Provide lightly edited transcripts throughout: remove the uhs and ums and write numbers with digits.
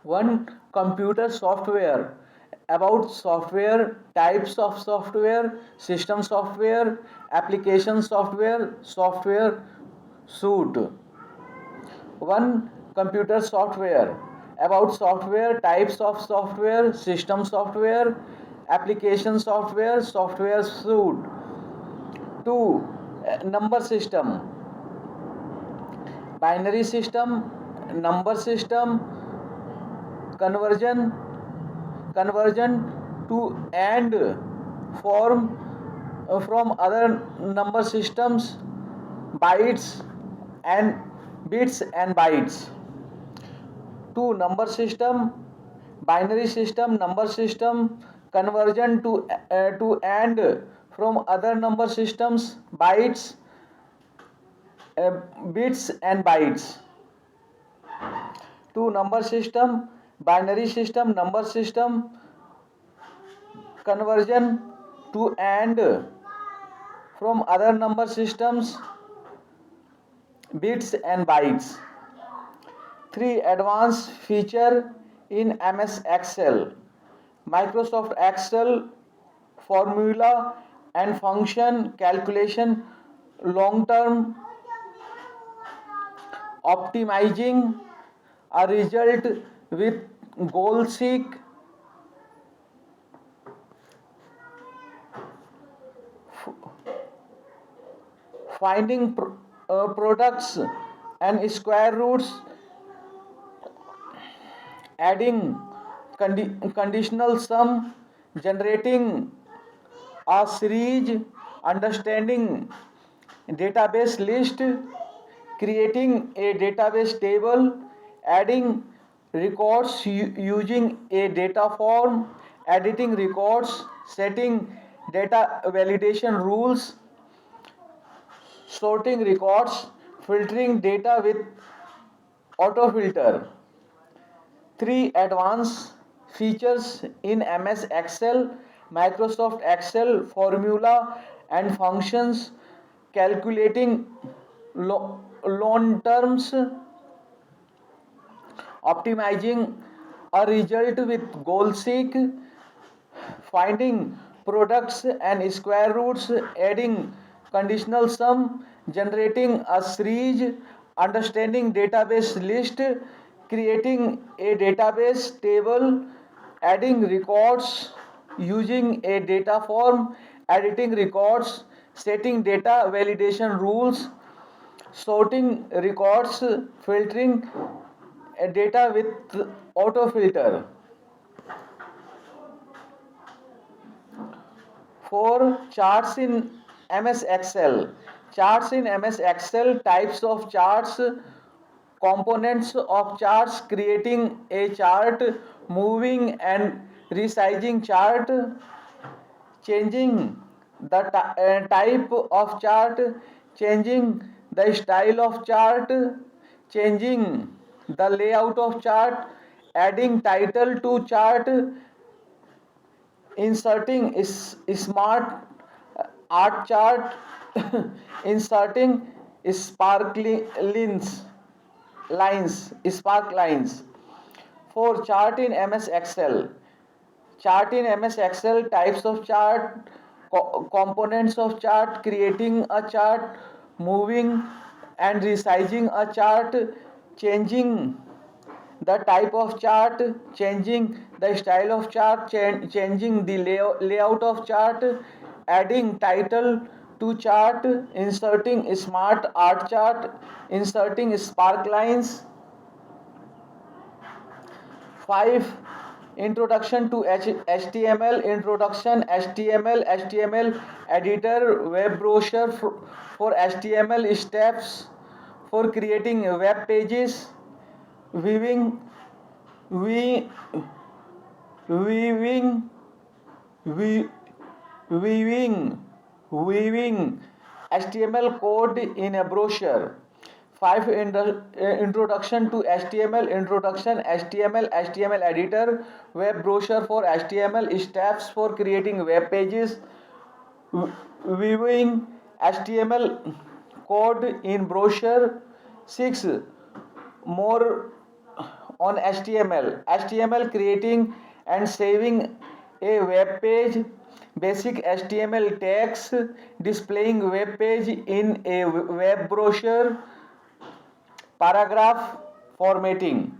One, computer software. About software, types of software, system software, application software, software suite. One, computer software. About software, types of software, system software, application software, software suite. Two, number system. Binary system, number system, conversion conversion to and form from other number systems, bytes and bits and bytes. To number system, binary system, number system, conversion to and from other number systems, bytes, bits and bytes. To number system, binary system, number system, conversion to and from other number systems, bits and bytes. 3, advanced feature in MS Excel. Microsoft Excel formula and function calculation, long term optimizing a result with goal seek, finding products and square roots, adding conditional sum, generating a series, understanding database list, creating a database table, adding records using a data form, editing records, setting data validation rules, sorting records, filtering data with autofilter. 3, advanced features in MS Excel, Microsoft Excel formula and functions, calculating long terms, optimizing a result with goal seek, finding products and square roots, adding conditional sum, generating a series, understanding database list, creating a database table, adding records using a data form, editing records, setting data validation rules, sorting records, filtering data with autofilter. 4, charts in MS Excel. Charts in MS Excel, types of charts, components of charts, creating a chart, moving and resizing chart, changing the type of chart, changing the style of chart, changing the layout of chart, adding title to chart, inserting is smart art chart, inserting sparkling spark lines. For chart in MS Excel. Chart in MS Excel, types of chart, components of chart, creating a chart, moving and resizing a chart, changing the type of chart, changing the style of chart, changing the layout of chart, adding title to chart, inserting smart art chart, inserting spark lines. 5, introduction to HTML, introduction, HTML editor, web brochure for HTML, steps for creating web pages, viewing we weaving we weaving HTML code in a brochure. 5, introduction to HTML, introduction, HTML editor, web brochure for HTML, steps for creating web pages, viewing HTML code in brochure. 6, more on HTML creating and saving a web page, basic HTML tags, displaying web page in a web browser, paragraph formatting.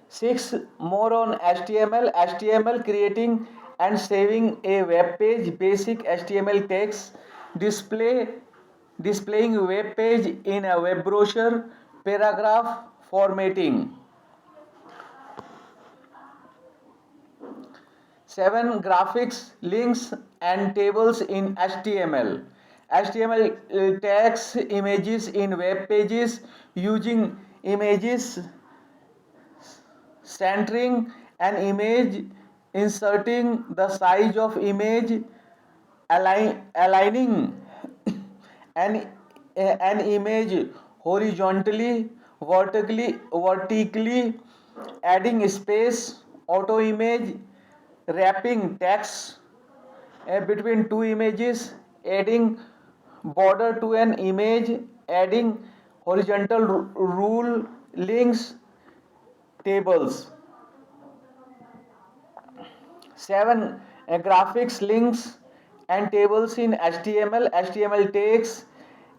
6. More on HTML creating and saving a web page, basic HTML text, displaying web page in a web browser, paragraph formatting. 7. Graphics, links and tables in HTML. HTML tags images in web pages using images, centering an image, inserting the size of image, aligning an image horizontally, vertically, adding space, auto image, wrapping text between two images, adding border to an image, adding horizontal rule, links, tables. 7. Graphics, links and tables in HTML tags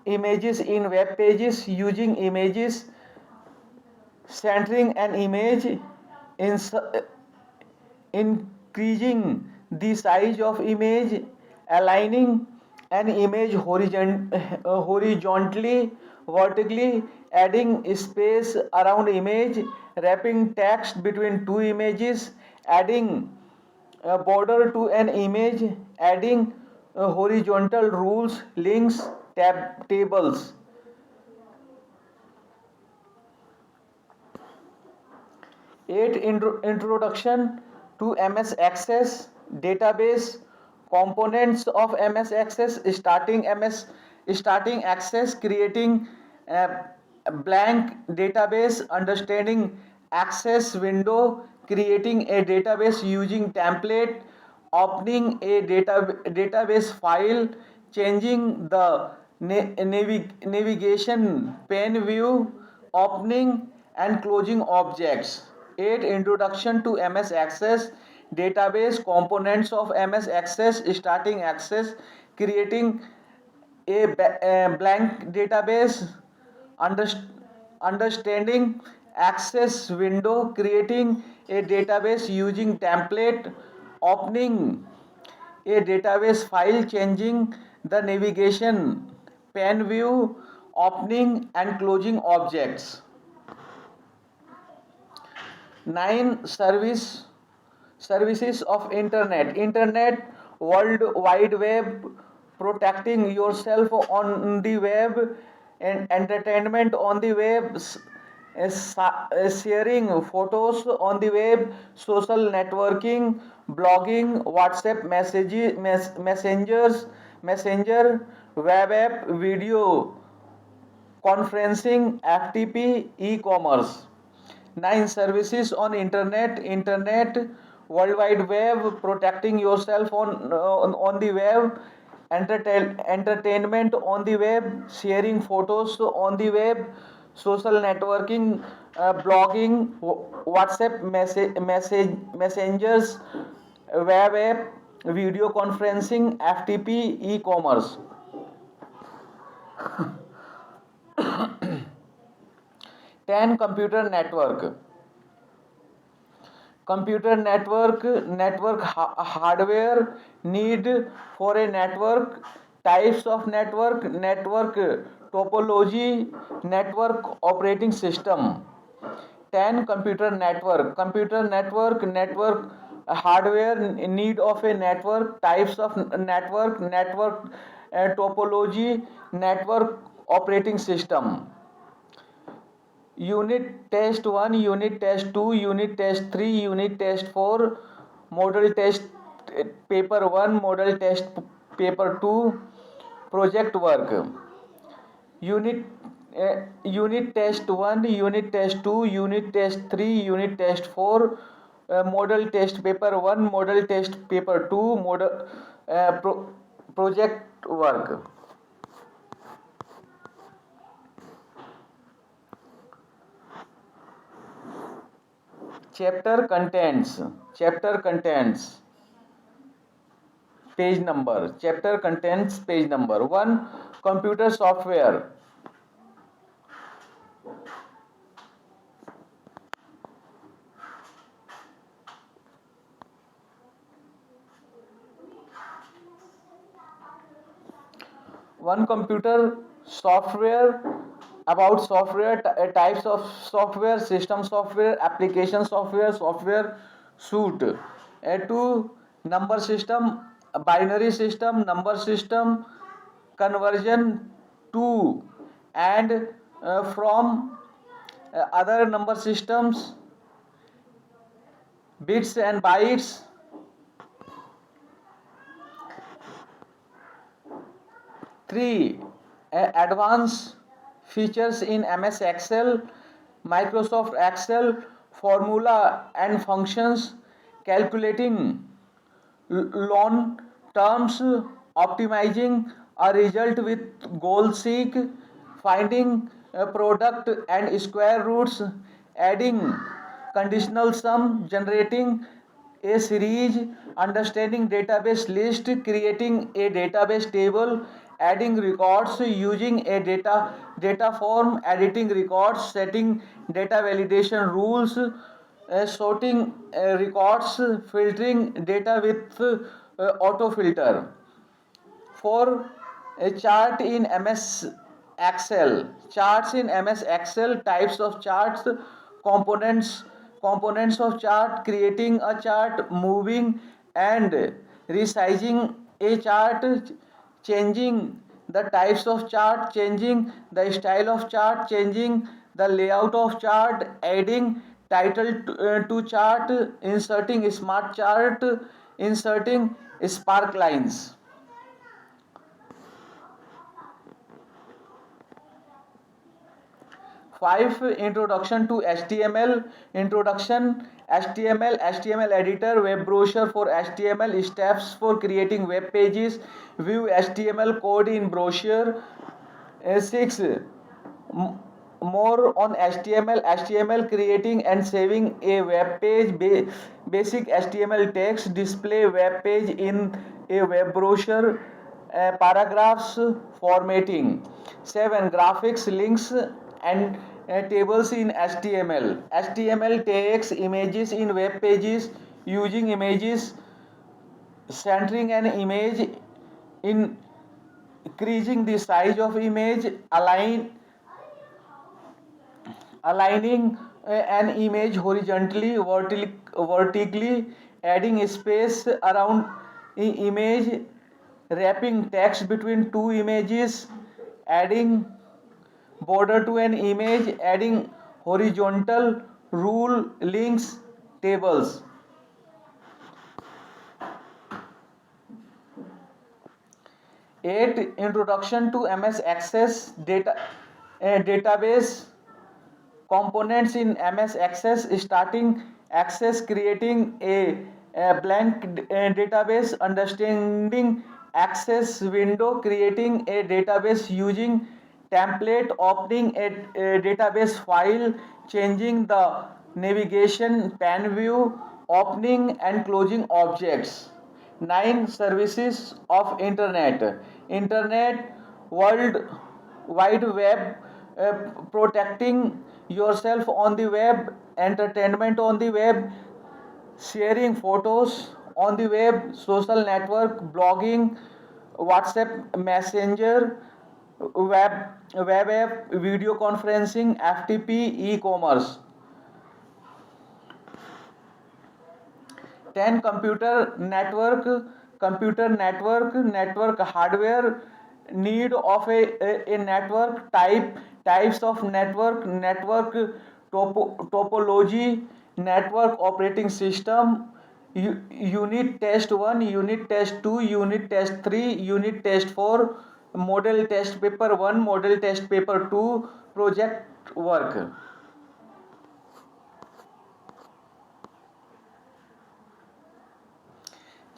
images in web pages using images, centering an image, increasing the size of image, aligning an image horizontally, vertically, adding space around image, wrapping text between two images, adding a border to an image, adding horizontal rules, links, tables. 8. Introduction to MS Access database, components of MS Access, starting access, creating a blank database, understanding access window, creating a database using template, opening a database file, changing the navigation pane view, opening and closing objects. 8. Introduction to MS Access database, components of MS Access, starting access, creating a blank database, understanding access window, creating a database using template, opening a database file, changing the navigation pane view, opening and closing objects. 9. Services of internet, world wide web, protecting yourself on the web, and entertainment on the web, sharing photos on the web, social networking, blogging, WhatsApp messenger, web app, video conferencing, FTP, e-commerce. 9. Services on internet, world wide web, protecting yourself on the web, entertainment on the web, sharing photos on the web, social networking, blogging, WhatsApp messengers, web app, video conferencing, FTP, e-commerce. 10. Computer network hardware, need for a network, types of network topology, network operating system. 10. Network hardware, need of a network, types of network topology, network operating system. Unit test 1, unit test 2, unit test 3, unit test 4, model test paper 1, model test paper 2, project work. Unit test 1, unit test 2, unit test 3, unit test 4, model test paper 1, model test paper 2, project work. Chapter contents. Chapter contents. Page number. Chapter contents. Page number 1. Computer software. One computer software. About software, types of software, system software, application software, software suite. Two, number system, binary system, number system, conversion to and from other number systems, bits and bytes. 3. Advanced features in MS Excel, Microsoft Excel, formula and functions, calculating loan terms, optimizing a result with goal seek, finding a product and square roots, adding conditional sum, generating a series, understanding database list, creating a database table, adding records, using a data form, editing records, setting data validation rules, sorting records, filtering data with auto filter. For a chart in MS Excel, charts in MS Excel, types of charts, components components of chart, creating a chart, moving and resizing a chart, changing the types of chart, changing the style of chart, changing the layout of chart, adding title to chart, inserting smart chart, inserting spark lines. 5. Introduction to HTML. Introduction. HTML editor, web browser for HTML, steps for creating web pages, view HTML code in browser. 6. More on HTML, creating and saving a web page, basic HTML text, display web page in a web browser, paragraphs, formatting. 7. Graphics, links and tables in HTML. HTML takes images in web pages, using images, centering an image, increasing the size of image, aligning an image horizontally, vertically, adding space around image, wrapping text between two images, adding border to an image, adding horizontal rule, links, tables. 8. Introduction to MS Access database components in MS Access, starting access, creating a blank database, understanding access window, creating a database using template, opening a database file, changing the navigation pane view, opening and closing objects. 9. Services of internet, world wide web, protecting yourself on the web, entertainment on the web, sharing photos on the web, social network, blogging, WhatsApp Messenger, web app, video conferencing, FTP, e-commerce. 10. Network hardware, need of a network, types of network topology, network operating system, unit test 1, unit test 2, unit test 3, unit test 4, model test paper 1, model test paper 2, project work.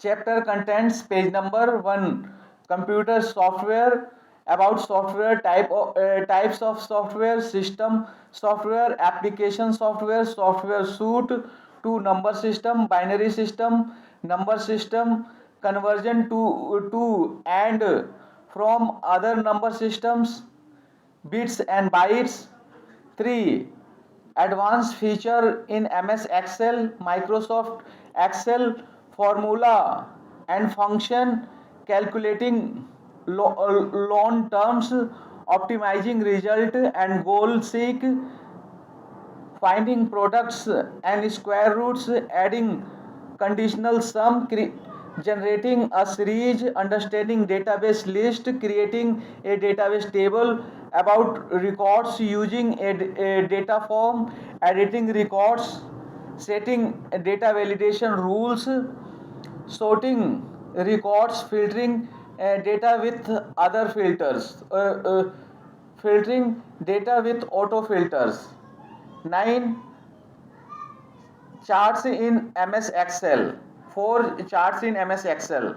Chapter contents, page number 1. Computer software. About software, types of software, system software, application software, software suite, to number system, binary system, number system, conversion to and from other number systems, bits and bytes. 3. Advanced feature in MS Excel, Microsoft Excel, formula and function, calculating loan terms, optimizing result and goal seek, finding products and square roots, adding conditional sum, generating a series, understanding database list, creating a database table, about records using a data form, editing records, setting data validation rules, sorting records, filtering data with other filters, filtering data with auto filters. 9. Charts in MS Excel. 4 charts in MS Excel.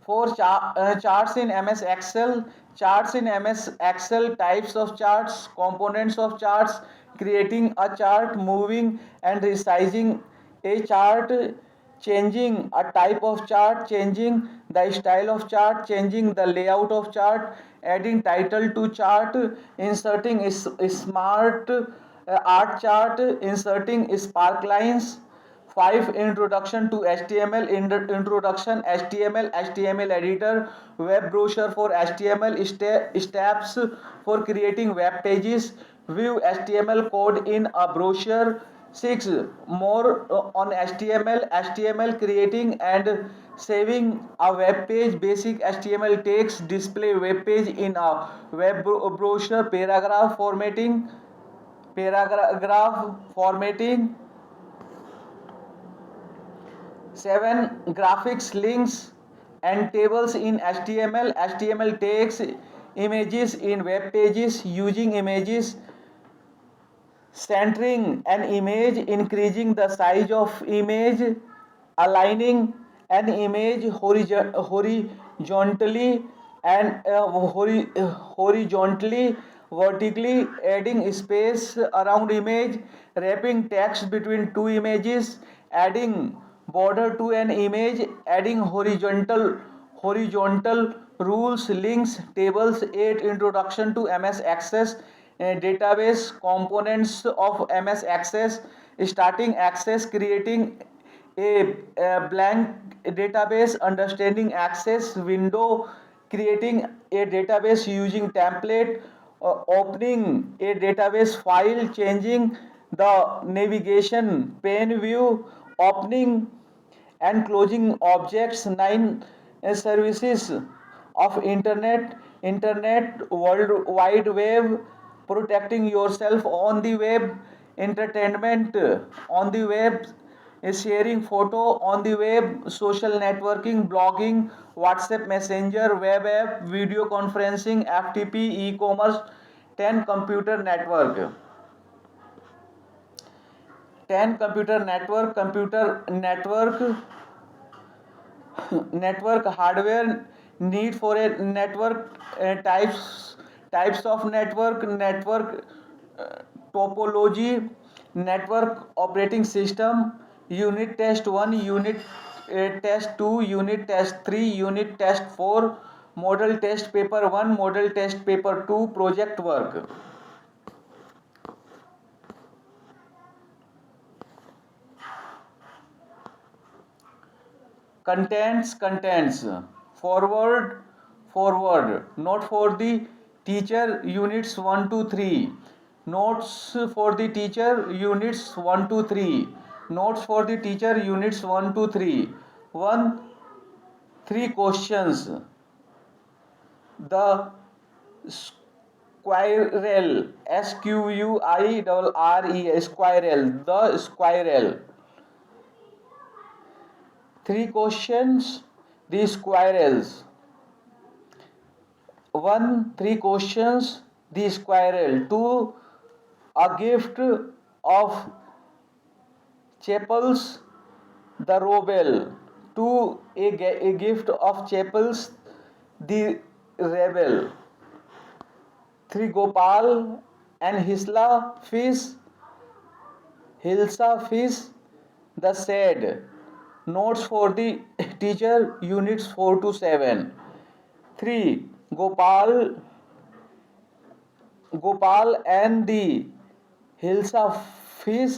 4 charts in MS Excel. Charts in MS Excel, types of charts, components of charts, creating a chart, moving and resizing a chart, changing a type of chart, changing the style of chart, changing the layout of chart, adding title to chart, inserting smart art chart, inserting spark lines. 5. Introduction to HTML. Introduction, HTML editor, web browser for HTML, steps for creating web pages, view HTML code in a browser. 6. More on HTML, creating and saving a web page, basic HTML text, display web page in a web browser, paragraph formatting. 7. Graphics, links and tables in HTML. HTML takes images in web pages, using images, centering an image, increasing the size of image, aligning an image horizontally and horizontally, vertically, adding space around image, wrapping text between two images, adding border to an image, adding horizontal rules, links, tables. 8. Introduction to MS Access, database, components of MS Access, starting access, creating a blank database, understanding access window, creating a database using template, opening a database file, changing the navigation pane view, opening and closing objects. 9. Services of internet, world wide web, protecting yourself on the web, entertainment on the web, sharing photo on the web, social networking, blogging, WhatsApp Messenger, web app, video conferencing, FTP, e-commerce. 10. Computer network. 10. Computer network hardware, need for a network, types of network topology, network operating system, unit test 1, unit test 2, unit test 3, unit test 4, model test paper 1, model test paper 2, project work. Contents. Forward, not for the teacher, units 1 to 3. Notes for the teacher, units 1 to 3. Notes for the teacher, units 1 to 3. 1. 3 questions. The squirrel, SQUIRRE, squirrel, the squirrel. 3 questions, the squirrels. 1. 3 questions, the squirrel. 2. A gift of chapels, the rebel. 2. A gift of chapels, the rebel. 3. Gopal and Hisla, fish. Hilsa Fish, The Sad. Notes for the teacher, units 4 to 7. 3. Gopal and the Hilsa Fish,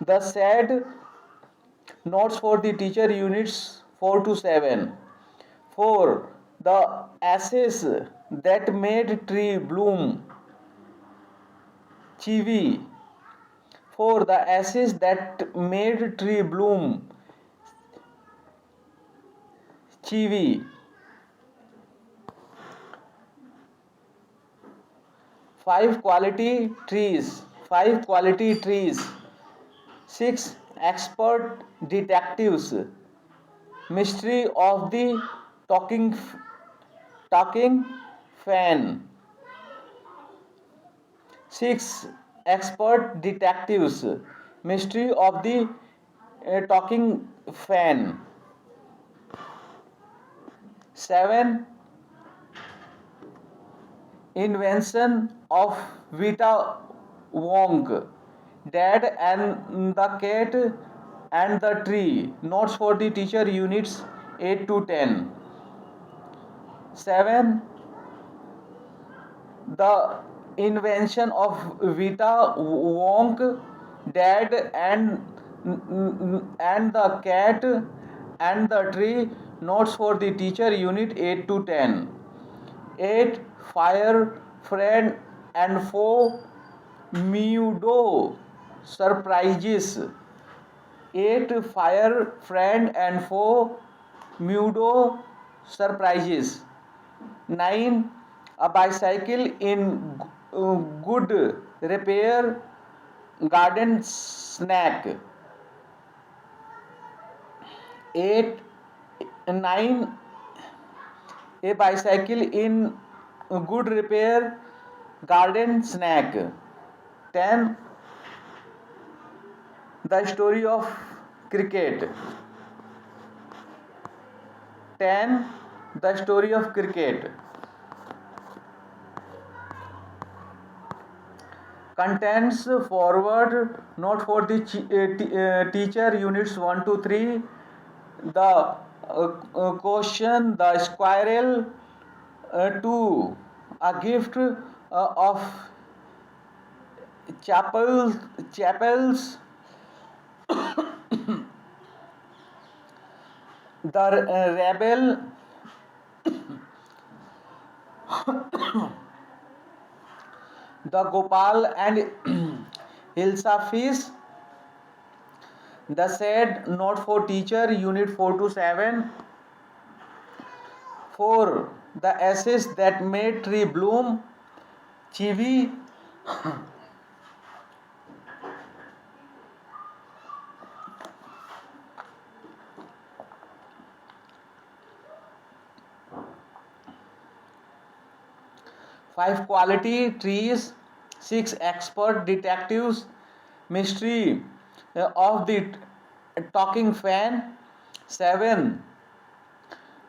The Sad. Notes for the teacher, units 4 to 7. 4. The ashes that made tree bloom, Chivi. 4. The ashes that made tree bloom, Chivi. 5. Quality trees. 5. Quality trees. 6. Expert detectives. Mystery of the talking talking fan. 6. Expert detectives. Mystery of the talking fan. 7. Invention of Vita Wong, Dad and the Cat and the Tree. Notes for the teacher, units 8 to 10. 7. The invention of Vita Wong, Dad and the Cat and the Tree. Notes for the teacher, unit 8 to 10. 8. Fire, friend and foe, Meudo surprises. 8. Fire, friend and foe, Meudo surprises. 9. A bicycle in good repair, garden snack. 8. 9. A bicycle in good repair, garden snack. 10. The story of cricket. 10. The story of cricket. Contents forward, note for the teacher, units 1 to 3. The question, the squirrel. 2. A gift of chapels. The rebel. The Gopal and Hilsa Fish. The Sad. Note for teacher, unit 4 to 7. 4. The ashes that made tree bloom, Chivi. 5. Quality trees. 6. Expert detectives. Mystery of the talking fan. 7.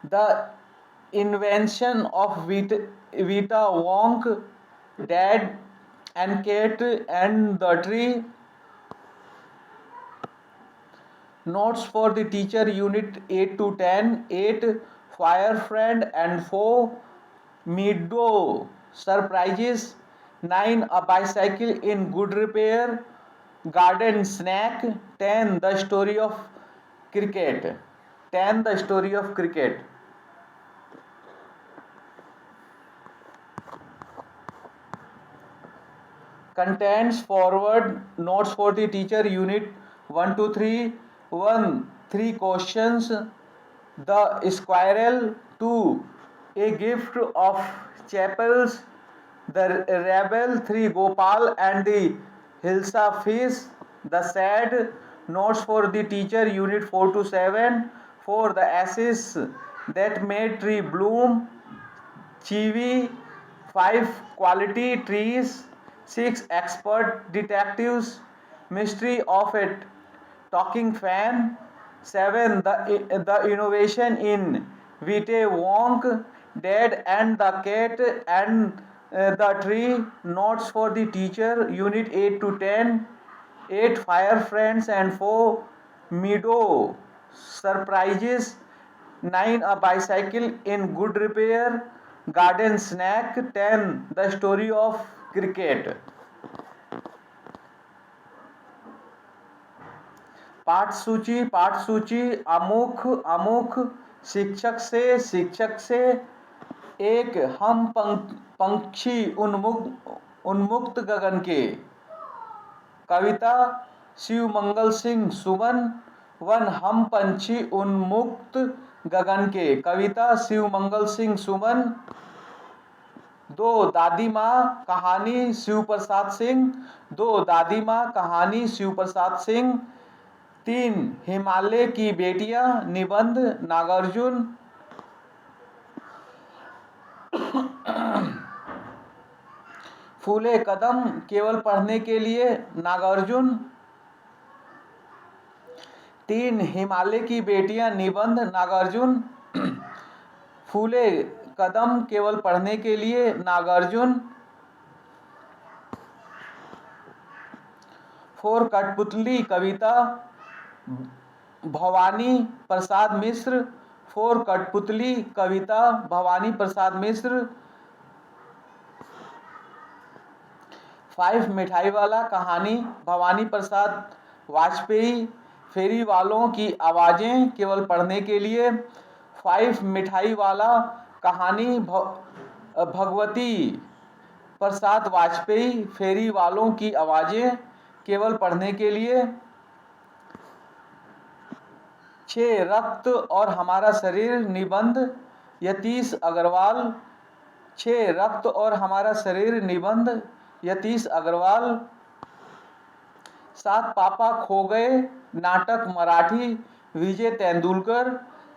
The invention of Vita Wong, Dad and Cat and the Tree. Notes for the teacher, unit 8 to 10. 8. Fire, friend and foe, Meadow surprises. 9. A bicycle in good repair, garden snack. 10. The story of cricket. 10. The story of cricket. Contents forward, notes for the teacher, unit 1 to 3. 1. 3 questions. The squirrel. 2. A gift of chapels. The rebel. 3. Gopal and the Hilsa Fish. The Sad. Notes for the teacher, unit 4 to 7. 4. The ashes that made tree bloom, Chivi. 5. Quality trees. 6. Expert detectives. Mystery of a talking fan. 7. The innovation in Vite Wonk, Dad and the Cat and the Tree. Notes for the teacher, unit 8 to 10. 8 fire friends and 4 meadow surprises, 9 a bicycle in good repair, garden snack, 10 the story of cricket. पाठ सूची अमुख अमुख शिक्षक से एक हम पंक्षी उन्मुक्त गगन के। कविता शिवमंगल सिंह सुमन। 1 हम पंछी उन्मुक्त गगन के। कविता शिवमंगल सिंह सुमन। 2 दादी माँ कहानी शिवप्रसाद सिंह। 2 दादी माँ कहानी शिवप्रसाद सिंह। 3 हिमालय की बेटियां निबंध नागार्जुन। फूले कदम केवल पढ़ने के लिए नागार्जुन। 3 हिमालय की बेटियां निबंध नागार्जुन। फूले कदम केवल पढ़ने के लिए नागार्जुन। 4 कठपुतली कविता भवानी प्रसाद मिश्र। 4 कठपुतली कविता भवानी प्रसाद मिश्र। 5 मिठाई वाला कहानी भवानी प्रसाद वाजपेयी। फेरी वालों की आवाजें केवल पढ़ने के लिए। 5 मिठाई वाला कहानी भगवती प्रसाद वाजपेयी। फेरी वालों की आवाजें केवल पढ़ने के लिए। 6 रक्त और हमारा शरीर निबंध यतीश अग्रवाल। 6 रक्त और हमारा शरीर निबंध यतीश अग्रवाल। 7 पापा खो गए नाटक मराठी विजय तेंदुलकर।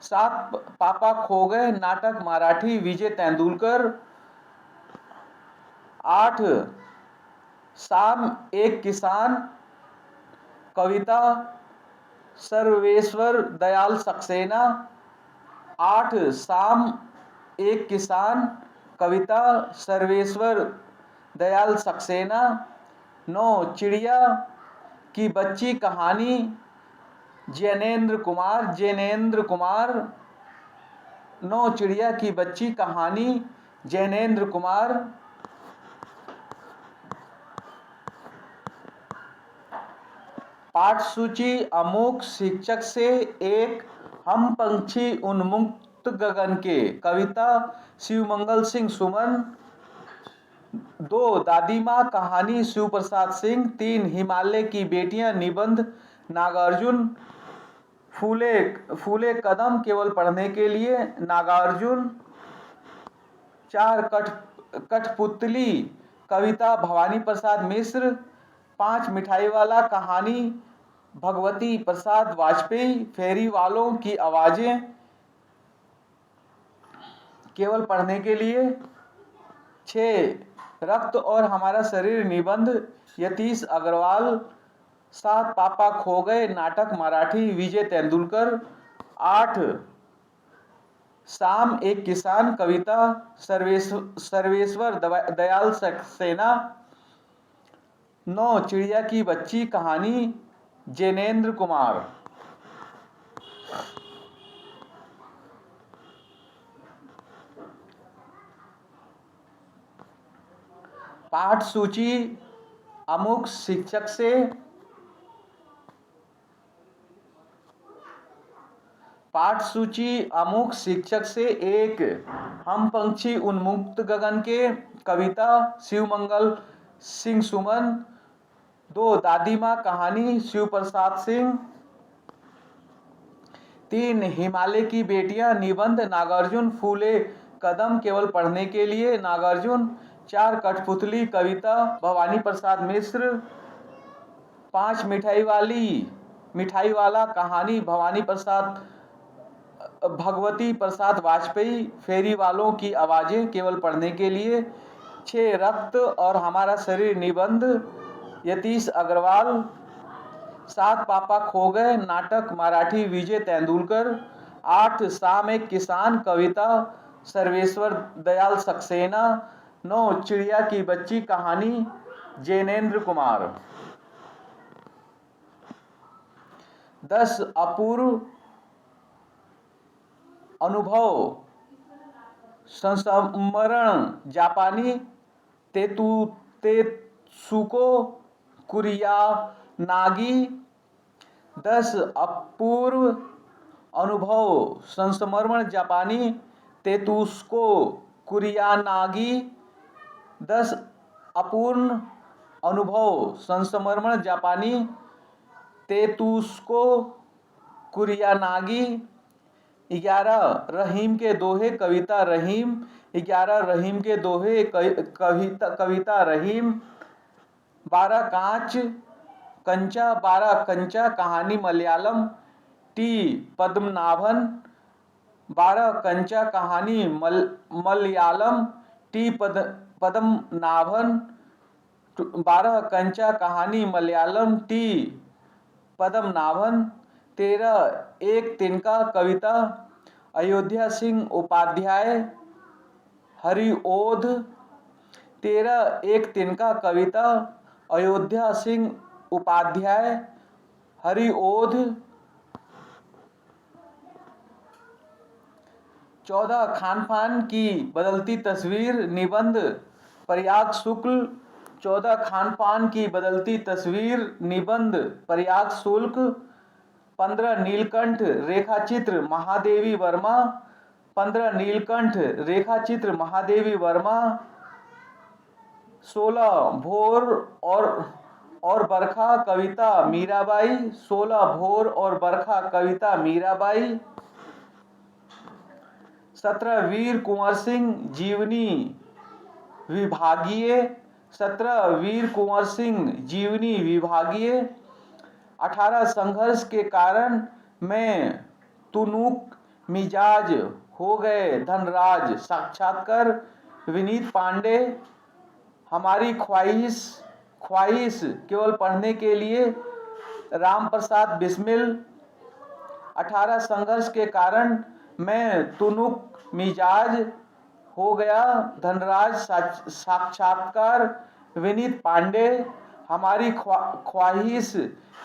7 पापा खो गए नाटक मराठी विजय तेंदुलकर। 8 शाम एक किसान कविता सर्वेश्वर दयाल सक्सेना। 8 शाम एक किसान कविता सर्वेश्वर दयाल सक्सेना। 9 चिड़िया की बच्ची कहानी जैनेन्द्र कुमार। 9 चिड़िया की बच्ची कहानी जैनेन्द्र कुमार। पाठ सूची अमुक शिक्षक से एक हम पंछी उन्मुक्त गगन के। कविता शिवमंगल सिंह सुमन। 2 दादी माँ कहानी शिवप्रसाद सिंह। 3 हिमालय की बेटियां निबंध नागार्जुन। फूले कदम केवल पढ़ने के लिए नागार्जुन। 4 कठपुतली कविता भवानी प्रसाद मिश्र। 5 मिठाई वाला कहानी भगवती प्रसाद वाजपेयी। फेरी वालों की आवाजें केवल पढ़ने के लिए। 6 रक्त और हमारा शरीर निबंध यतीश अग्रवाल। 7 पापा खो गए नाटक मराठी विजय तेंदुलकर। 8 शाम एक किसान कविता सर्वेश्वर दयाल सक्सेना। 9 चिड़िया की बच्ची कहानी जैनेन्द्र कुमार। पाठ सूची अमुक शिक्षक से पाठ सूची अमुक शिक्षक से एक हम पंछी उन्मुक्त गगन के। कविता शिवमंगल सिंह सुमन। 2 दादी माँ कहानी शिवप्रसाद सिंह। 3 हिमालय की बेटियां निबंध नागार्जुन। फूले कदम केवल पढ़ने के लिए नागार्जुन। 4 कठपुतली कविता भवानी प्रसाद मिश्र। 5 मिठाई वाला कहानी भगवती प्रसाद वाजपेयी। फेरी वालों की आवाजें केवल पढ़ने के लिए। 6 रक्त और हमारा शरीर निबंध यतीश अग्रवाल। 7 पापा खो गए नाटक मराठी विजय तेंदुलकर। 8 शाम एक किसान कविता सर्वेश्वर दयाल सक्सेना। 9 चिड़िया की बच्ची कहानी जैनेन्द्र कुमार। 10 अपूर्व अनुभव संस्मरण जापानी तेत्सुको कुरियानागी। 10 अपूर्व अनुभव संस्मरण जापानी तेत्सुको कुरियानागी। 10 अपूर्ण अनुभव संस्मरण जापानी तेत्सुको कुरियानागी। 11 रहीम के दोहे कविता रहीम। 11 रहीम के दोहे कविता रहीम। 12 कांच कंचा। 12 कंचा कहानी मलयालम टी पद्मनाभन। 12 कंचा कहानी मलयालम टी पद्मनाभन। 12 कंचा कहानी मलयालम टी पद्मनाभन। 13 एक तिनका कविता अयोध्या सिंह उपाध्याय हरिओध। 13 एक तिनका कविता अयोध्या सिंह उपाध्याय हरिओध। 14 खान पान की बदलती तस्वीर निबंध प्रयाग शुक्ल। 14 खान पान की बदलती तस्वीर निबंध प्रयाग शुक्ल। 15 नीलकंठ रेखाचित्र महादेवी वर्मा। 15 नीलकंठ रेखाचित्र महादेवी वर्मा। 16 भोर और बरखा कविता मीराबाई। 16 भोर और बरखा कविता मीराबाई। 17 वीर कुंवर सिंह जीवनी विभागीय। 17 वीर कुंवर सिंह जीवनी विभागीय। 18 संघर्ष के कारण मैं तुनुक मिजाज हो गए धनराज। साक्षात्कार विनीत पांडे। हमारी ख्वाहिश केवल पढ़ने के लिए राम प्रसाद बिस्मिल। 18 संघर्ष के कारण मैं तुनुक मिजाज हो गया धनराज। साक्षात्कार विनीत पांडे। हमारी ख्वाहिश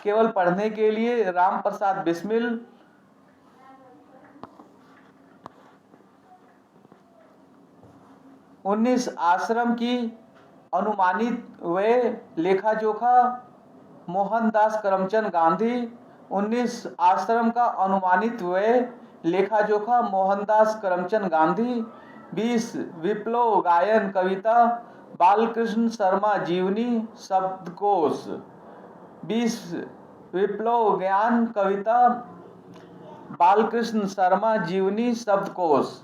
केवल पढ़ने के लिए राम प्रसाद बिस्मिल। 19 आश्रम की अनुमानित व्यय लेखा जोखा मोहनदास करमचंद गांधी। 19 आश्रम का अनुमानित व्यय लेखा जोखा मोहनदास करमचंद गांधी। 20 विप्लव गायन कविता बालकृष्ण शर्मा जीवनी शब्दकोश। 20 विप्लव गायन कविता बालकृष्ण शर्मा जीवनी शब्दकोश।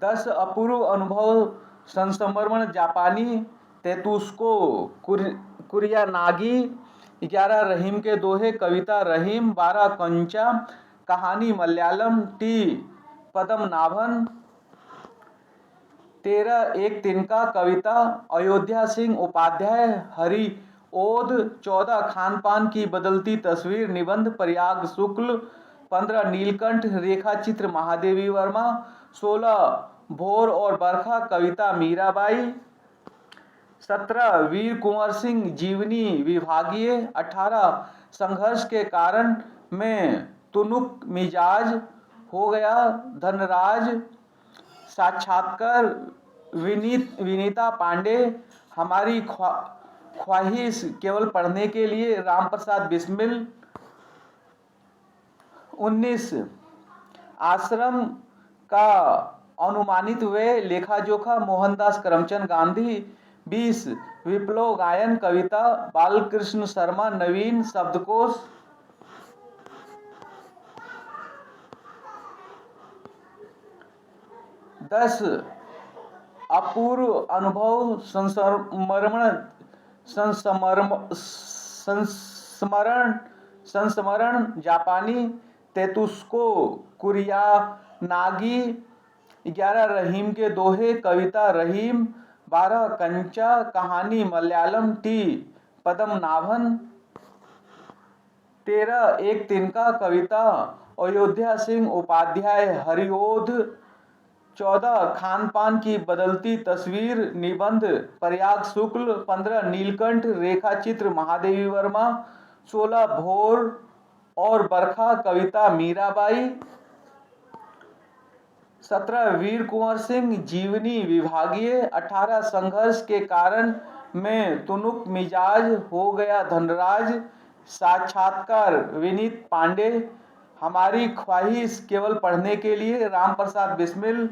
दस अपूर्व अनुभव संस्मरण जापानी तेत्सुको कुरियानागी। 11 रहीम के दोहे कविता रहीम। 12 कंचा कहानी मलयालम टी पद्मनाभन। 13 एक तिनका कविता अयोध्या सिंह उपाध्याय हरिओध। 14 खान पान की बदलती तस्वीर निबंध प्रयाग शुक्ल। 15 नीलकंठ रेखाचित्र महादेवी वर्मा। 16 भोर और बरखा कविता मीराबाई। 17 वीर कुंवर सिंह जीवनी विभागीय। 18 संघर्ष के कारण मैं तुनुक मिजाज हो गया धनराज। साक्षात्कार विनीता पांडे। हमारी ख्वाहिश केवल पढ़ने के लिए राम प्रसाद बिस्मिल। 19 आश्रम का अनुमानित व्यय लेखा जोखा मोहनदास करमचंद गांधी। 20 विप्लव गायन कविता बालकृष्ण शर्मा नवीन शब्दकोश। 10 अपूर्व अनुभव संस्मरण जापानी तेत्सुको कुरियानागी। 11 रहीम के दोहे कविता रहीम। 12 कंचा कहानी मलयालम टी पद्मनाभन। 13 एक तिनका कविता अयोध्या सिंह उपाध्याय हरिओध। 14 खान पान की बदलती तस्वीर निबंध प्रयाग शुक्ल। 15 नीलकंठ रेखा चित्र महादेवी वर्मा। 16 भोर और बरखा कविता मीराबाई। 17 वीर कुंवर सिंह जीवनी विभागीय। 18 संघर्ष के कारण मैं तुनुक मिजाज हो गया धनराज। साक्षात्कार विनीत पांडे। हमारी ख्वाहिश केवल पढ़ने के लिए राम प्रसाद बिस्मिल।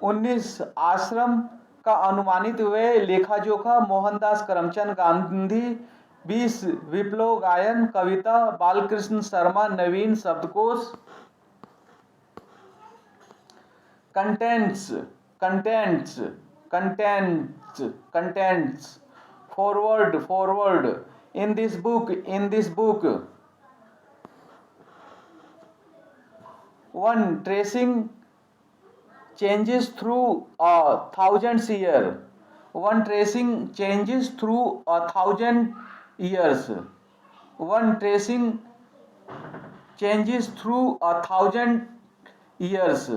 19 आश्रम का अनुमानित व्यय लेखा जोखा मोहनदास करमचंद गांधी। 20 विप्लव गायन कविता बालकृष्ण शर्मा नवीन शब्दकोश। Contents. Forward. In this book, 1. Tracing changes through a thousand years. 1. Tracing changes through a thousand years. 1. Tracing changes through a thousand years.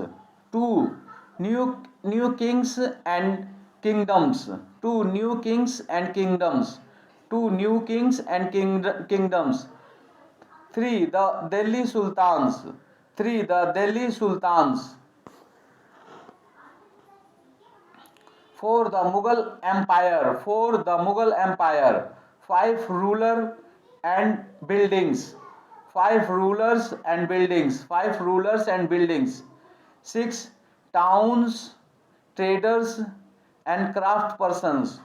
2. New kings and kingdoms. 2. New kings and kingdoms. 2. New kings and kingdoms. 3. The Delhi Sultans. 3. The Delhi Sultans. 4. The Mughal Empire. 4. The Mughal Empire. 5. Ruler and buildings. 5 rulers and buildings. 5 rulers and buildings. 6. Towns, traders and craft persons.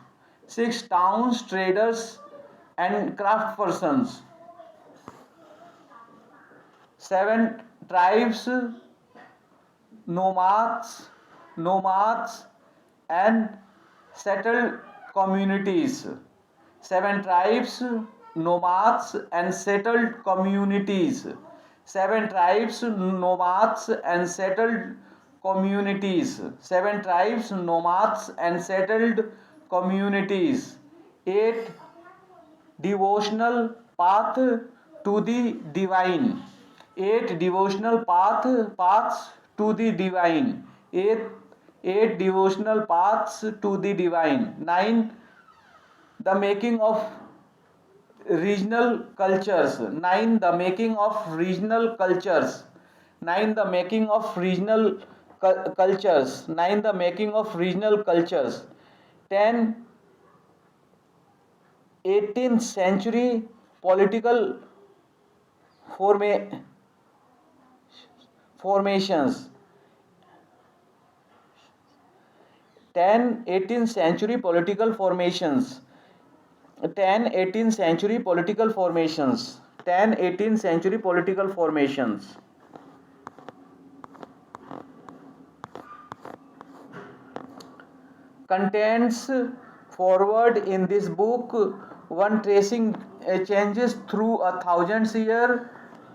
6 towns, traders and craft persons. 7 tribes, nomads and settled communities. 7 tribes, nomads and settled communities. 7 tribes, nomads and settled communities. 7 tribes, nomads and settled communities. 8 devotional path to the divine. 8 devotional paths to the divine. 8 devotional paths to the divine. 9 the making of regional cultures. 9 the making of regional cultures. 9 the making of regional cultures. 9 the making of regional cultures. 10 18th century political formations. 10 18th century political formations. 10 18th century political formations. 10 18th century political formations. Contents forward in this book. 1. Tracing changes through a thousand years.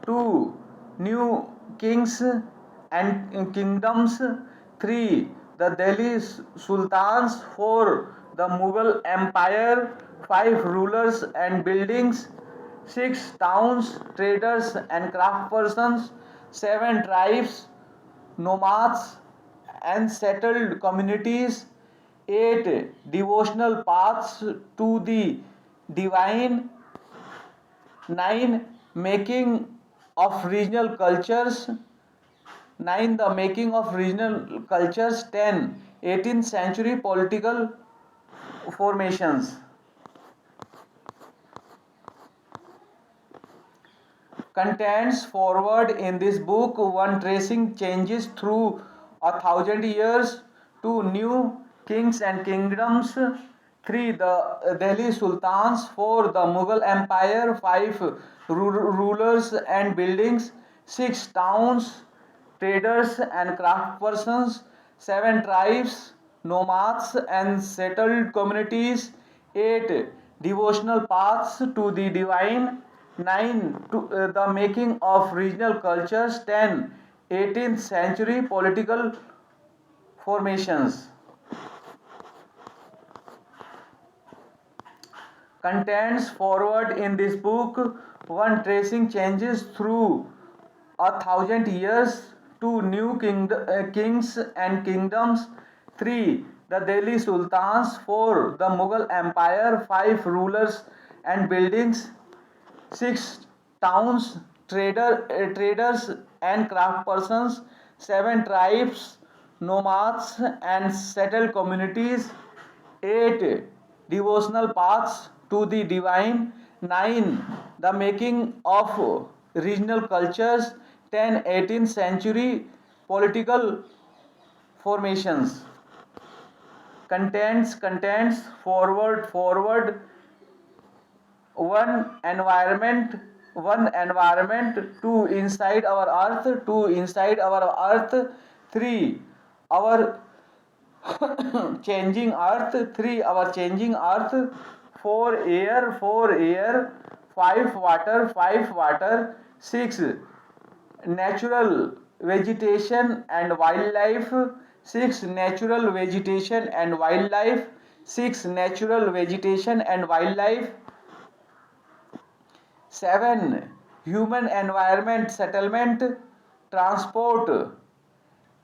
2. New kings and kingdoms. 3. The Delhi Sultans. 4. The Mughal Empire. 5. Rulers and buildings. 6. Towns, traders and craftspersons. 7. Tribes, nomads and settled communities. 8. Devotional paths to the divine. 9. Making of regional cultures. 9. The making of regional cultures. 10. 18th century political formations. Contents forward in this book. 1. Tracing changes through a thousand years. 2. New kings and kingdoms. 3. The Delhi Sultans. 4. The Mughal Empire. 5. Rulers and buildings. 6. Towns, traders and craftspersons. 7. Tribes, nomads and settled communities. 8. Devotional paths to the divine. 9. The making of regional cultures. 10. 18th century political formations. Contents forward in this book. 1. Tracing changes through a thousand years. 2 new kings and kingdoms. 3 the Delhi Sultans. 4 the Mughal Empire. 5 rulers and buildings. 6 towns, traders and craft persons. 7 tribes, nomads and settled communities. 8 devotional paths to the divine. 9 the making of regional cultures. 10 18th century political formations. Contents forward one environment. 2 inside our earth. 2 inside our earth. 3 our changing earth. 3 our changing earth. 4 air. 5 water. 5 water. 6 natural vegetation and wildlife. 6 natural vegetation and wildlife. 6 natural vegetation and wildlife. 7 human environment settlement, transport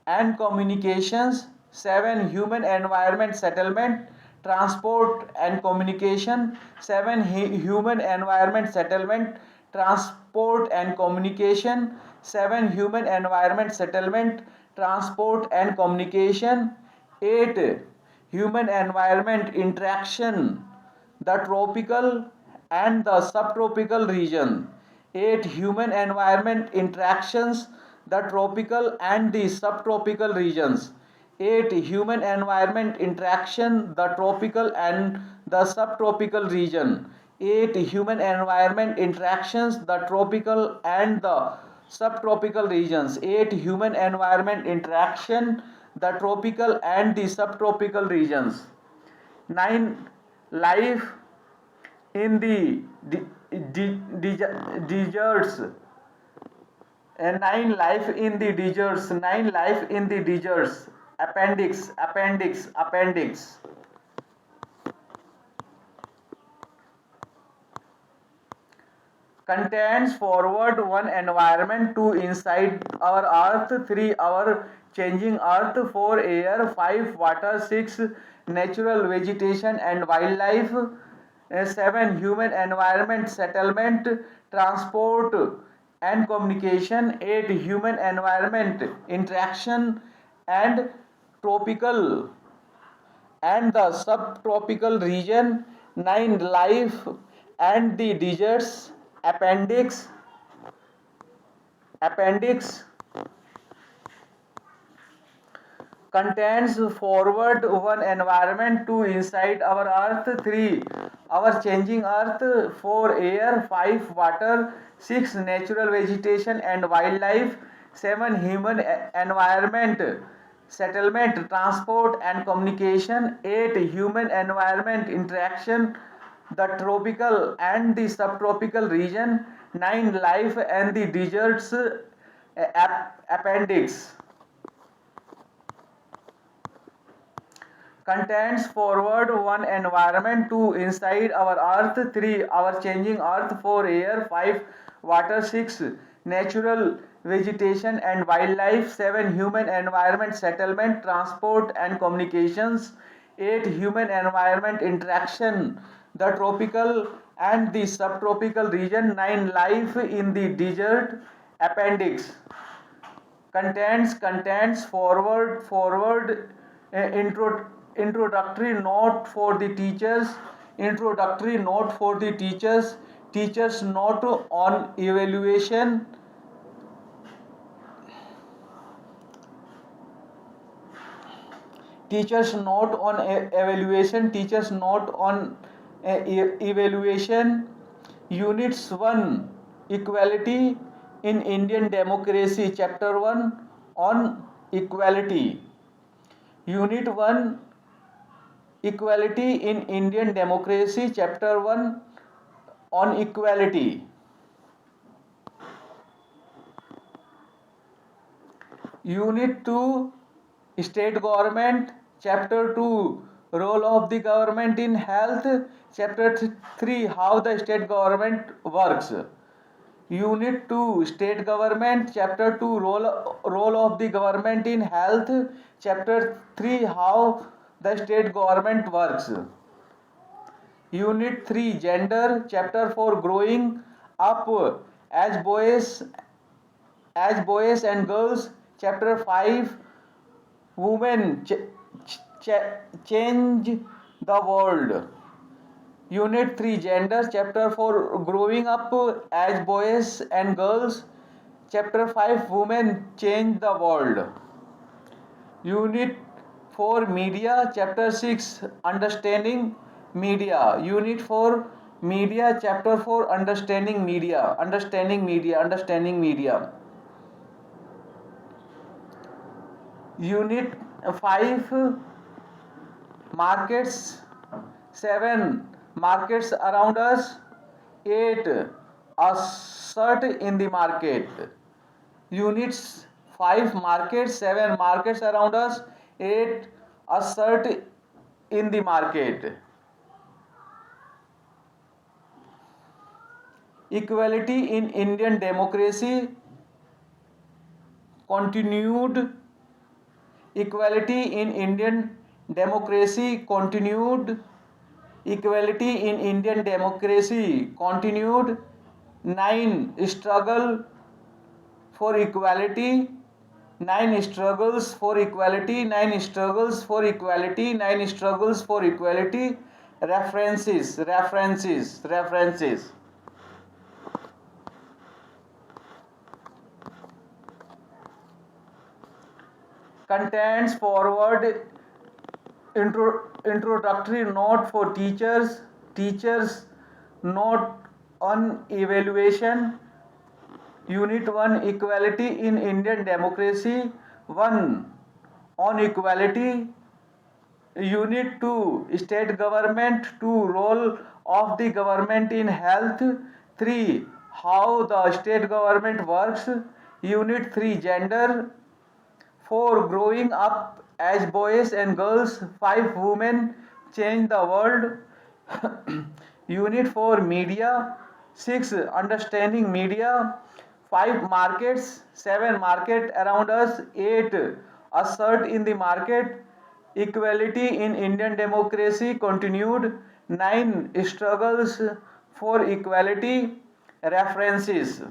and communications. 7 human environment settlement, transport and communication. 7 human environment settlement, transport and communication. 7 human environment settlement, transport and communication. 8 human environment interaction, the tropical and the subtropical region. 8 human environment interactions, the tropical and the subtropical regions. 8 human environment interaction, the tropical and the subtropical region. 8 human environment interactions, the tropical and the subtropical regions. 8 human environment interaction, the tropical and the subtropical regions. 9 life in the deserts. And 9 life in the deserts. 9 life in the deserts. Appendix. Contents forward 1 environment. 2 inside our earth. 3 our changing earth. 4 air. 5 water. 6 natural vegetation and wildlife. 7 human environment settlement, transport and communication. 8 human environment interaction and tropical and the subtropical region. 9 life and the deserts. Appendix. Contents forward 1 environment. 2 inside our earth. 3 our changing earth. 4 air. 5 water. 6 natural vegetation and wildlife. 7 human environment settlement, transport and communication. 8 human environment interaction, the tropical and the subtropical region. 9 life and the deserts. Appendix. Contents forward 1 environment. 2 inside our earth. 3 our changing earth. 4 air. 5 water. 6 natural vegetation and wildlife. 7 human environment settlement, transport and communications. 8 human environment interaction, the tropical and the subtropical region. 9 life in the desert. Appendix. Contents forward introductory note for the teachers. Teachers note on evaluation. Teachers note on evaluation. Units 1 equality in Indian democracy. Chapter 1 on equality. Unit 1 equality in Indian democracy. Chapter 1 on equality. Unit 2 state government. Chapter 2 role of the government in health. Chapter 3 how the state government works. Unit 2 State Government. Chapter 2 Role of the Government in Health. Chapter 3 How the State Government Works. Unit 3 Gender. Chapter 4 Growing Up as boys and girls. Chapter 5 Women Change the World. Unit 3 Gender. Chapter 4 Growing Up as Boys and Girls. Chapter 5 Women Change the World. Unit 4 Media. Chapter 6 Understanding Media. Unit 4 Media. Chapter 4 Understanding Media. Understanding Media. Understanding Media. Unit 5 Markets. 7 Markets around us. 8 Assert in the market. Units 5 Markets. 7 Markets around us. 8 Assert in the market. Equality in Indian democracy continued. Equality in Indian democracy continued. Equality in Indian democracy continued. 9 Struggle for equality. 9 struggles for equality. 9 struggles for equality. 9 struggles for equality. References. Contents forward. Introductory note for teachers note on evaluation. Unit 1 Equality in Indian democracy. 1 on equality. Unit 2 State Government. 2 Role of the government in health. 3 How the state government works. Unit 3 Gender. 4 Growing up as boys and girls. 5 Women change the world. Unit 4 Media. 6 Understanding media. 5 Markets. 7 Market around us. 8 Assert in the market. Equality in Indian democracy continued. 9 Struggles for equality. References.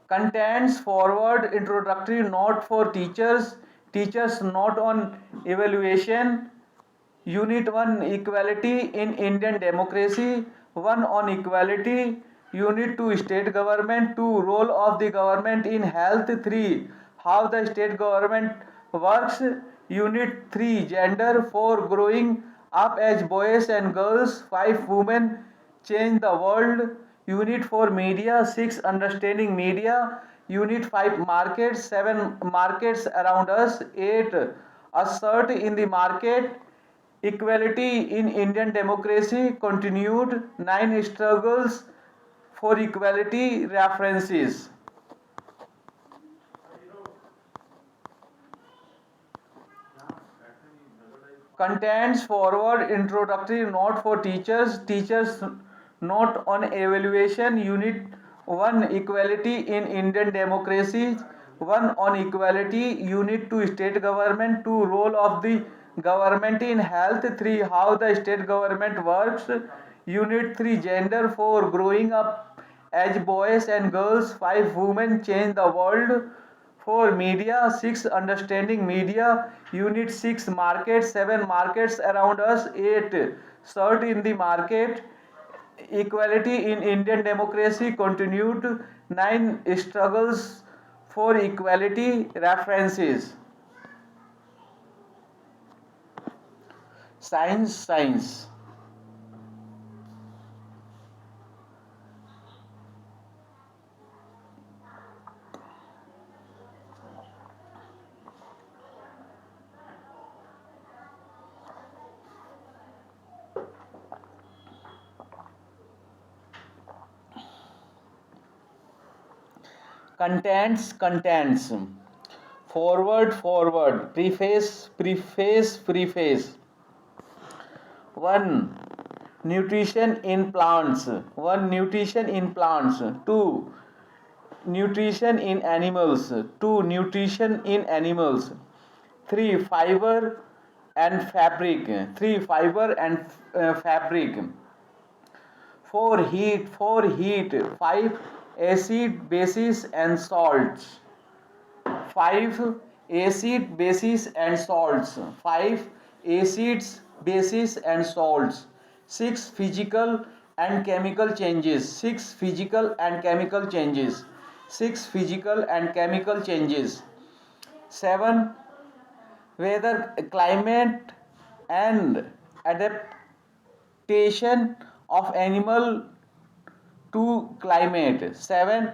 Contents forward. Introductory note for teachers note on evaluation. Unit 1 Equality in Indian democracy. 1 on equality. Unit 2 State Government. 2 Role of the government in health. 3 How the state government works. Unit 3 Gender. 4 Growing up as boys and girls. 5 Women change the world. Unit 4 Media. 6 Understanding media. Unit 5 Markets. 7 Markets around us. 8 Assert in the market. Equality in Indian democracy continued. 9 Struggles for equality. References. Contents forward. Introductory note for teachers note on evaluation. Unit 1 Equality in Indian democracy. 1 on equality. Unit 2 State Government. 2 Role of the government in health. 3 How the state government works. Unit 3 Gender. 4 Growing up as boys and girls. 5 Women change the world. 4 Media. 6 Understanding media. Unit 6 Markets. 7 Markets around us. 8 Sort in the market. Equality in Indian democracy continued. 9 Struggles for equality. References. Science. Contents. Forward. Preface. 1 nutrition in plants. 1. Nutrition in plants. 2. Nutrition in animals. 2. Nutrition in animals. 3. Fiber and fabric. 3. Fiber and fabric. 4. Heat. 4. Heat. 5. Acid, bases and salts. 5. Acid, bases and salts. 5. Acids, bases and salts. 6. Physical and chemical changes. 6. Physical and chemical changes. 6. Physical and chemical changes. 7. Weather, climate and adaptation of animal to climate. 7.